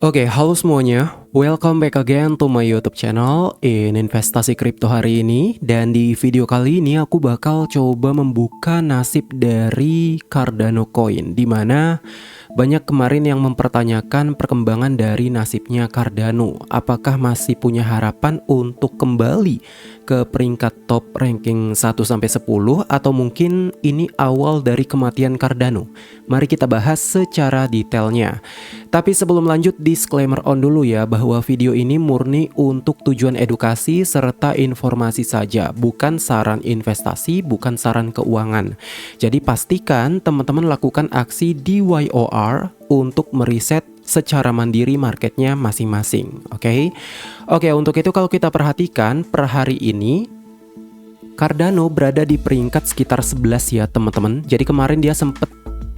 Oke, halo semuanya. Welcome back again to my YouTube channel in investasi kripto hari ini. Dan di video kali ini aku bakal coba membuka nasib dari Cardano Coin, dimana banyak kemarin yang mempertanyakan perkembangan dari nasibnya Cardano. Apakah masih punya harapan untuk kembali ke peringkat top ranking 1-10 atau mungkin ini awal dari kematian Cardano? Mari kita bahas secara detailnya. Tapi sebelum lanjut, disclaimer on dulu ya, bahwa video ini murni untuk tujuan edukasi serta informasi saja, bukan saran investasi, bukan saran keuangan. Jadi pastikan teman-teman lakukan aksi DYOR untuk meriset secara mandiri marketnya masing-masing. Oke, untuk itu kalau kita perhatikan per hari ini Cardano berada di peringkat sekitar 11 ya teman-teman. Jadi kemarin dia sempat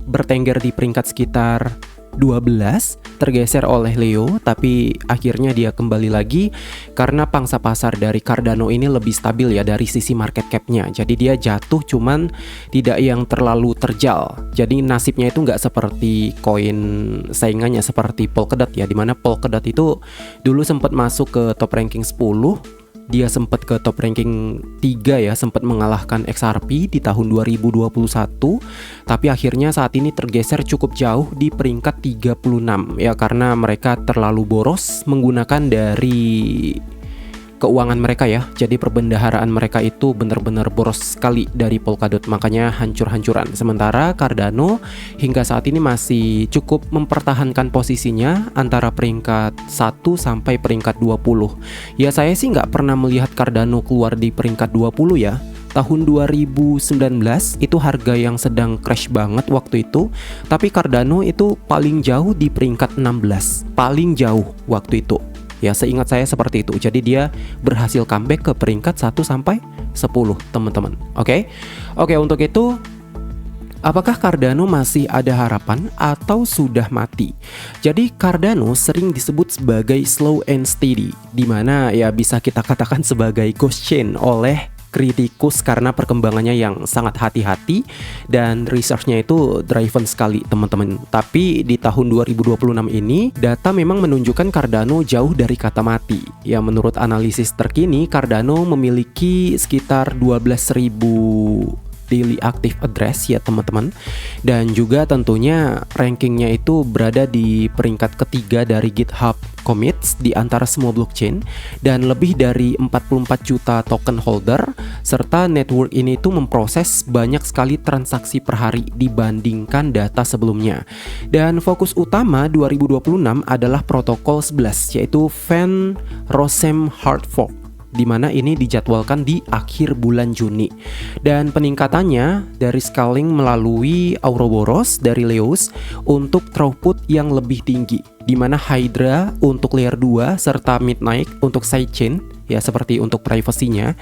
bertengger di peringkat sekitar 12, tergeser oleh Leo, tapi akhirnya dia kembali lagi karena pangsa pasar dari Cardano ini lebih stabil ya dari sisi market cap-nya. Jadi dia jatuh cuman tidak yang terlalu terjal. Jadi nasibnya itu nggak seperti koin saingannya seperti Polkadot ya, dimana Polkadot itu dulu sempat masuk ke top ranking 10. Dia sempat ke top ranking 3 ya, sempat mengalahkan XRP di tahun 2021. Tapi akhirnya saat ini tergeser cukup jauh di peringkat 36 ya, karena mereka terlalu boros menggunakan dari keuangan mereka ya. Jadi perbendaharaan mereka itu benar-benar boros sekali dari Polkadot, makanya hancur-hancuran. Sementara Cardano hingga saat ini masih cukup mempertahankan posisinya antara peringkat 1 sampai peringkat 20. Ya saya sih nggak pernah melihat Cardano keluar di peringkat 20 ya. Tahun 2019 itu harga yang sedang crash banget waktu itu, tapi Cardano itu paling jauh di peringkat 16, paling jauh waktu itu. Ya seingat saya seperti itu. Jadi dia berhasil comeback ke peringkat 1-10 teman-teman. Oke, untuk itu apakah Cardano masih ada harapan atau sudah mati? Jadi Cardano sering disebut sebagai slow and steady, dimana ya bisa kita katakan sebagai ghost chain oleh kritikus karena perkembangannya yang sangat hati-hati dan researchnya itu driven sekali teman-teman. Tapi di tahun 2026 ini data memang menunjukkan Cardano jauh dari kata mati. Ya menurut analisis terkini Cardano memiliki sekitar 12.000 daily active address ya teman-teman, dan juga tentunya rankingnya itu berada di peringkat ketiga dari GitHub commits di antara semua blockchain, dan lebih dari 44 juta token holder, serta network ini itu memproses banyak sekali transaksi per hari dibandingkan data sebelumnya. Dan fokus utama 2026 adalah protokol 11 yaitu Van Rossum hard fork, di mana ini dijadwalkan di akhir bulan Juni. Dan peningkatannya dari scaling melalui Ouroboros dari Leos untuk throughput yang lebih tinggi, di mana Hydra untuk layer 2 serta Midnight untuk sidechain ya seperti untuk privasinya,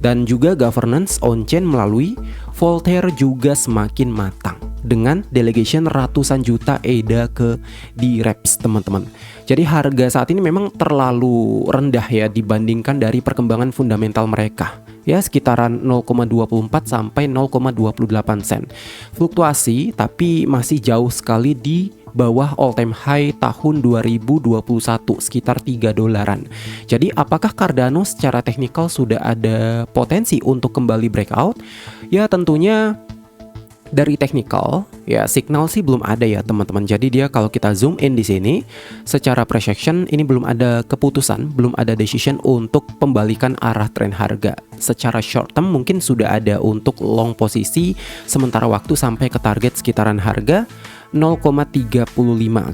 dan juga governance on-chain melalui Voltaire juga semakin matang dengan delegation ratusan juta ADA ke D-Reps teman-teman. Jadi harga saat ini memang terlalu rendah ya dibandingkan dari perkembangan fundamental mereka. Ya sekitaran 0,24 sampai 0,28 sen. Fluktuasi tapi masih jauh sekali di bawah all time high tahun 2021 sekitar $3. Jadi apakah Cardano secara teknikal sudah ada potensi untuk kembali breakout? Ya tentunya dari teknikal ya signal sih belum ada ya teman-teman. Jadi dia kalau kita zoom in di sini secara price action ini belum ada keputusan, belum ada decision untuk pembalikan arah tren harga. Secara short term mungkin sudah ada untuk long posisi sementara waktu sampai ke target sekitaran harga 0,35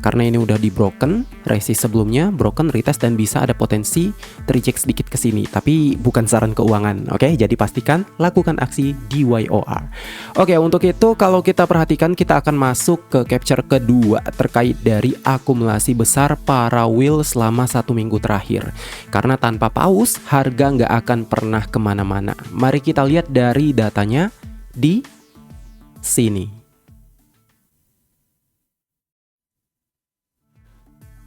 karena ini udah di broken resist sebelumnya, broken retest, dan bisa ada potensi terjek sedikit ke sini. Tapi bukan saran keuangan, oke? Jadi pastikan lakukan aksi DYOR. Oke, untuk itu kalau kita perhatikan kita akan masuk ke capture kedua terkait dari akumulasi besar para whale selama 1 minggu terakhir. Karena tanpa paus harga nggak akan pernah kemana-mana. Mari kita lihat dari datanya di sini.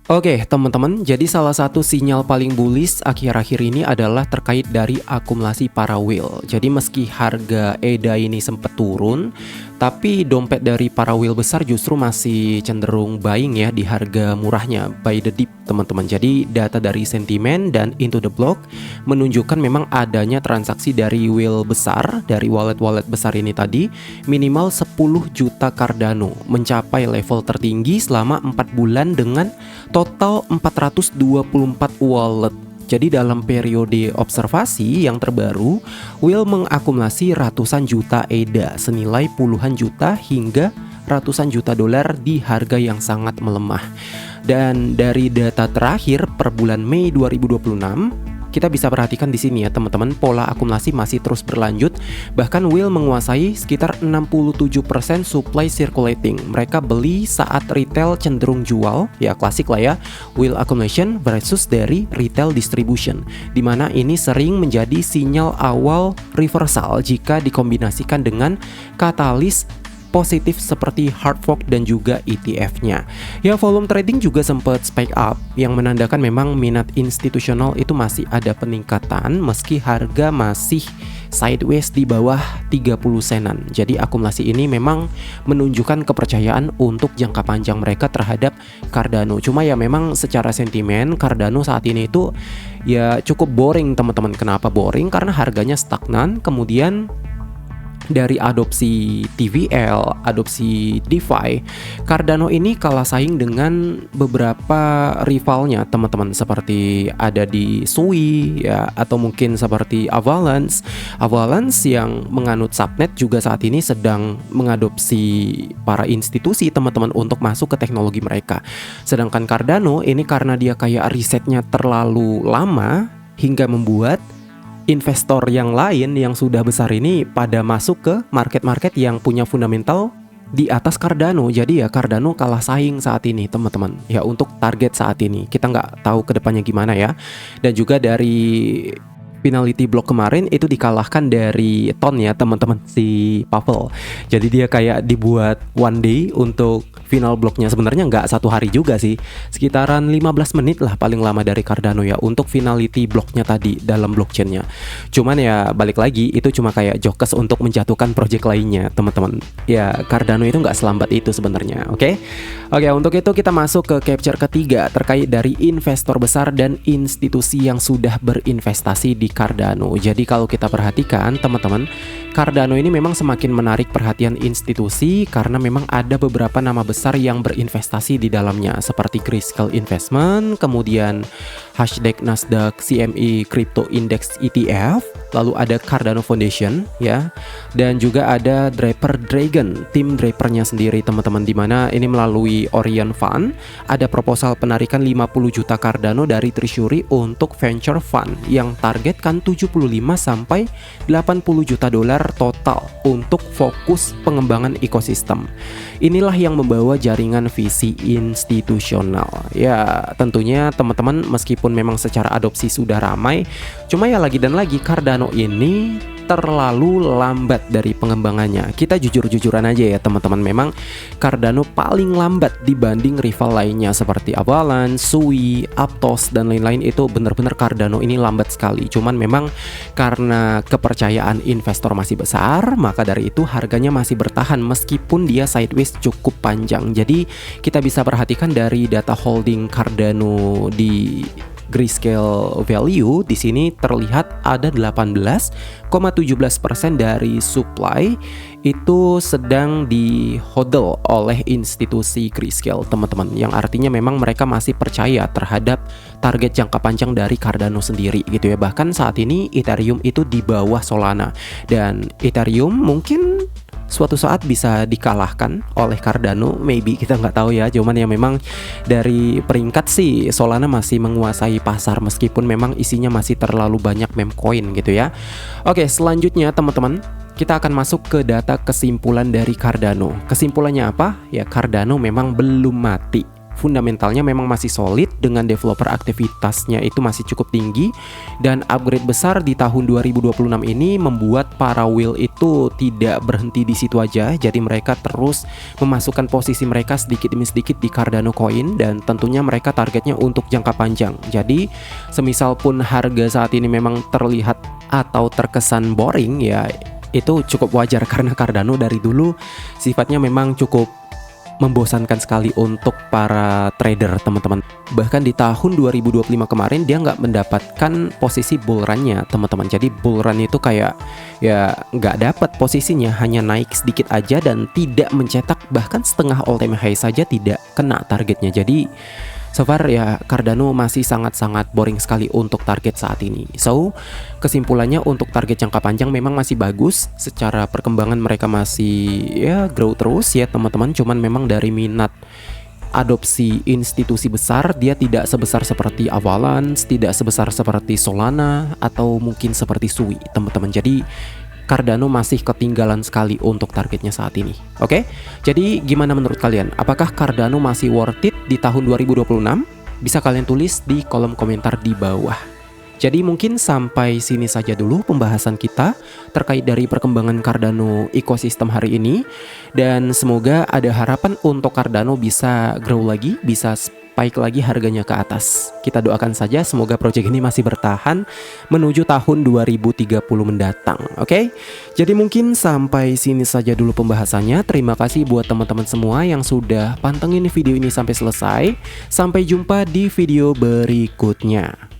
Oke, teman-teman, jadi salah satu sinyal paling bullish akhir-akhir ini adalah terkait dari akumulasi para whale. Jadi meski harga EDA ini sempat turun, tapi dompet dari para whale besar justru masih cenderung buying ya di harga murahnya, buy the dip, teman-teman. Jadi data dari sentimen dan Into the Block menunjukkan memang adanya transaksi dari whale besar, dari wallet-wallet besar ini tadi, minimal 10 juta Cardano, mencapai level tertinggi selama 4 bulan dengan total 424 wallet. Jadi dalam periode observasi yang terbaru, whale mengakumulasi ratusan juta EDA senilai puluhan juta hingga ratusan juta dolar di harga yang sangat melemah. Dan dari data terakhir per bulan Mei 2026, kita bisa perhatikan di sini ya teman-teman, pola akumulasi masih terus berlanjut. Bahkan whale menguasai sekitar 67% supply circulating. Mereka beli saat retail cenderung jual, ya klasik lah ya, whale accumulation versus dari retail distribution, dimana ini sering menjadi sinyal awal reversal jika dikombinasikan dengan katalis positif seperti hard fork dan juga ETF-nya. Ya, volume trading juga sempat spike up yang menandakan memang minat institusional itu masih ada peningkatan meski harga masih sideways di bawah 30 senan. Jadi akumulasi ini memang menunjukkan kepercayaan untuk jangka panjang mereka terhadap Cardano. Cuma ya memang secara sentimen Cardano saat ini itu ya cukup boring, teman-teman. Kenapa boring? Karena harganya stagnan, kemudian dari adopsi TVL, adopsi DeFi, Cardano ini kalah saing dengan beberapa rivalnya, teman-teman, seperti ada di Sui ya, atau mungkin seperti Avalanche. Avalanche yang menganut subnet juga saat ini sedang mengadopsi para institusi, teman-teman, untuk masuk ke teknologi mereka. Sedangkan Cardano ini karena dia kayak risetnya terlalu lama hingga membuat investor yang lain yang sudah besar ini pada masuk ke market-market yang punya fundamental di atas Cardano. Jadi ya Cardano kalah saing saat ini, teman-teman. Ya untuk target saat ini kita nggak tahu kedepannya gimana ya. Dan juga dari Finality Block kemarin itu dikalahkan dari Ton ya teman-teman, si Pavel. Jadi dia kayak dibuat one day untuk final blocknya. Sebenarnya nggak satu hari juga sih, sekitaran 15 menit lah paling lama dari Cardano ya untuk finality blocknya tadi dalam blockchainnya. Cuman ya balik lagi itu cuma kayak jokes untuk menjatuhkan project lainnya, teman-teman. Ya Cardano itu nggak selambat itu sebenarnya. Oke, untuk itu kita masuk ke capture ketiga terkait dari investor besar dan institusi yang sudah berinvestasi di Cardano. Jadi kalau kita perhatikan teman-teman, Cardano ini memang semakin menarik perhatian institusi karena memang ada beberapa nama besar yang berinvestasi di dalamnya seperti Grayscale Investment, kemudian Hashtag Nasdaq CME Crypto Index ETF, lalu ada Cardano Foundation ya, dan juga ada Draper Dragon, tim Drapernya sendiri, teman-teman, di mana ini melalui Orion Fund ada proposal penarikan 50 juta Cardano dari Treasury untuk venture fund yang targetkan 75 sampai 80 juta dolar total untuk fokus pengembangan ekosistem. Inilah yang membawa jaringan visi institusional. Ya, tentunya teman-teman, meskipun memang secara adopsi sudah ramai, cuma ya lagi dan lagi Cardano ini terlalu lambat dari pengembangannya. Kita jujur-jujuran aja ya teman-teman, memang Cardano paling lambat dibanding rival lainnya seperti Avalanche, Sui, Aptos dan lain-lain. Itu benar-benar Cardano ini lambat sekali. Cuman memang karena kepercayaan investor masih besar, maka dari itu harganya masih bertahan meskipun dia sideways cukup panjang. Jadi kita bisa perhatikan dari data holding Cardano di Grayscale Value, di sini terlihat ada 18,17% dari supply itu sedang di hodl oleh institusi Grayscale, teman-teman, yang artinya memang mereka masih percaya terhadap target jangka panjang dari Cardano sendiri gitu ya. Bahkan saat ini Ethereum itu di bawah Solana, dan Ethereum mungkin suatu saat bisa dikalahkan oleh Cardano, maybe, kita nggak tahu ya. Cuman ya memang dari peringkat sih Solana masih menguasai pasar meskipun memang isinya masih terlalu banyak meme coin gitu ya. Oke, selanjutnya teman-teman, kita akan masuk ke data kesimpulan dari Cardano. Kesimpulannya apa? Ya Cardano memang belum mati. fundamentalnya memang masih solid dengan developer aktivitasnya itu masih cukup tinggi, dan upgrade besar di tahun 2026 ini membuat para whale itu tidak berhenti di situ aja. Jadi mereka terus memasukkan posisi mereka sedikit demi sedikit di Cardano Coin, dan tentunya mereka targetnya untuk jangka panjang. Jadi semisal pun harga saat ini memang terlihat atau terkesan boring ya, itu cukup wajar karena Cardano dari dulu sifatnya memang cukup membosankan sekali untuk para trader, teman-teman. Bahkan di tahun 2025 kemarin dia nggak mendapatkan posisi bull run-nya, teman-teman. Jadi bull run itu kayak ya nggak dapat posisinya, hanya naik sedikit aja dan tidak mencetak bahkan setengah all time high saja tidak kena targetnya. Jadi so far ya Cardano masih sangat-sangat boring sekali untuk target saat ini. So kesimpulannya untuk target jangka panjang memang masih bagus. Secara perkembangan mereka masih ya grow terus ya teman-teman. Cuman memang dari minat adopsi institusi besar dia tidak sebesar seperti Avalanche, tidak sebesar seperti Solana, atau mungkin seperti Sui, teman-teman. Jadi Cardano masih ketinggalan sekali untuk targetnya saat ini. Oke, jadi gimana menurut kalian? Apakah Cardano masih worth it di tahun 2026? Bisa kalian tulis di kolom komentar di bawah. Jadi mungkin sampai sini saja dulu pembahasan kita terkait dari perkembangan Cardano ekosistem hari ini. Dan semoga ada harapan untuk Cardano bisa grow lagi, bisa spike lagi harganya ke atas. Kita doakan saja semoga project ini masih bertahan menuju tahun 2030 mendatang. Oke? Jadi mungkin sampai sini saja dulu pembahasannya. Terima kasih buat teman-teman semua yang sudah pantengin video ini sampai selesai. Sampai jumpa di video berikutnya.